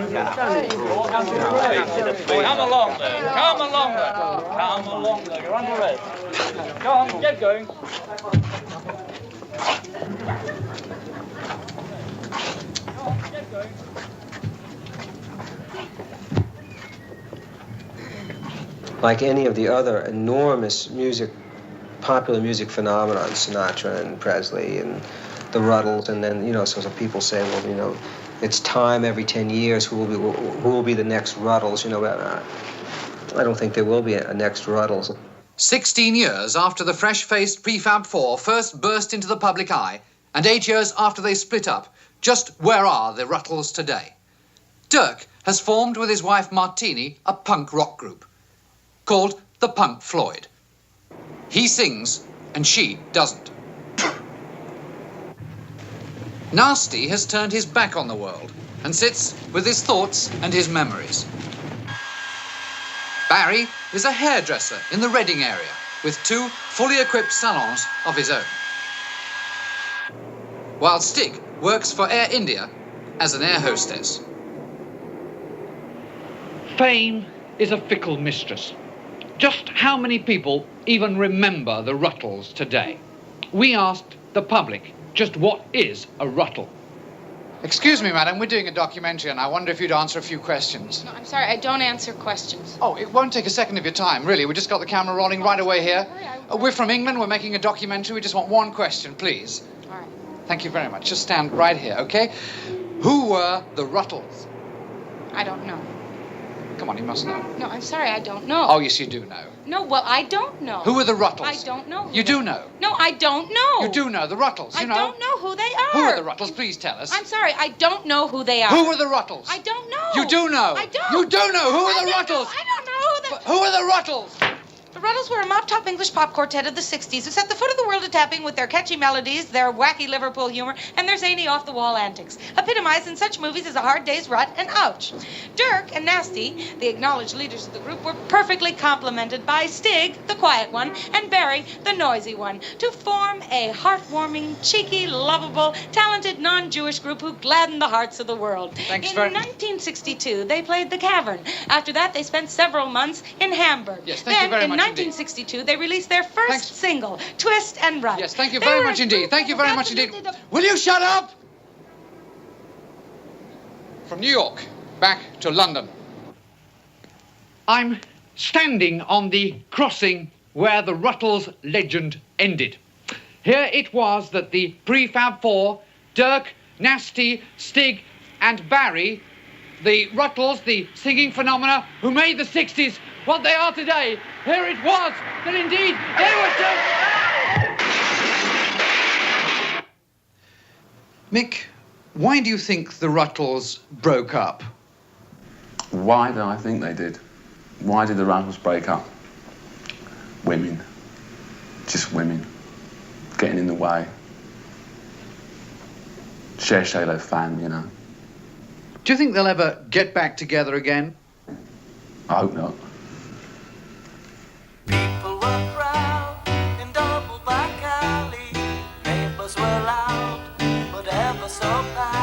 Come along there. Come along there. Come along there. You're under arrest. Go on, get going. Like any of the other enormous popular music phenomenon, Sinatra and Presley and the Rutles, and then, so people say, well, it's time every 10 years, who will be the next Rutles, I don't think there will be a next Rutles. 16 years after the fresh-faced Prefab Four first burst into the public eye, and 8 years after they split up, just where are the Rutles today? Dirk has formed with his wife Martini a punk rock group called the Punk Floyd. He sings and she doesn't. Nasty has turned his back on the world and sits with his thoughts and his memories. Barry is a hairdresser in the Reading area with 2 fully equipped salons of his own. While Stig works for Air India as an air hostess. Fame is a fickle mistress. Just how many people even remember the Rutles today? We asked the public just what is a Ruttle. Excuse me, madam, we're doing a documentary and I wonder if you'd answer a few questions. No, I'm sorry, I don't answer questions. Oh, it won't take a second of your time, really. We just got the camera rolling right away here. We're from England, we're making a documentary. We just want one question, please. All right. Thank you very much. Just stand right here, okay? Who were the Rutles? I don't know. Come on, you must know. No, I'm sorry, I don't know. Oh, yes, you do know. No, well, I don't know. Who are the Rutles? I don't know. You do know? No, I don't know. You do know the Rutles, you know? I don't know who they are. Who are the Rutles? Please tell us. I'm sorry, I don't know who they are. Who are the Rutles? I don't know. You do know? I don't. You do know? Who are the Rutles? I don't know Who are the Rutles? The Rutles were a mop-top English pop quartet of the 60s who set the foot of the world a tapping with their catchy melodies, their wacky Liverpool humor, and their zany off-the-wall antics, epitomized in such movies as A Hard Day's Rut and Ouch. Dirk and Nasty, the acknowledged leaders of the group, were perfectly complemented by Stig, the quiet one, and Barry, the noisy one, to form a heartwarming, cheeky, lovable, talented non-Jewish group who gladdened the hearts of the world. In 1962, they played the Cavern. After that, they spent several months in Hamburg. Yes, thank you very much. In 1962, they released their first single, Twist and Run. Yes, thank you very much indeed. Thank you very much indeed. Will you shut up? From New York, back to London. I'm standing on the crossing where the Rutles legend ended. Here it was that the Prefab Four, Dirk, Nasty, Stig, and Barry, the Rutles, the singing phenomena who made the 60s what they are today. Here it was that indeed they were so... Mick, why do you think the Rutles broke up? Why do I think they did? Why did the Rutles break up? Women. Just women. Getting in the way. Cherchez les femmes, you know. Do you think they'll ever get back together again? I hope not. People were proud in Double Back Alley. Neighbors were loud, but ever so proud.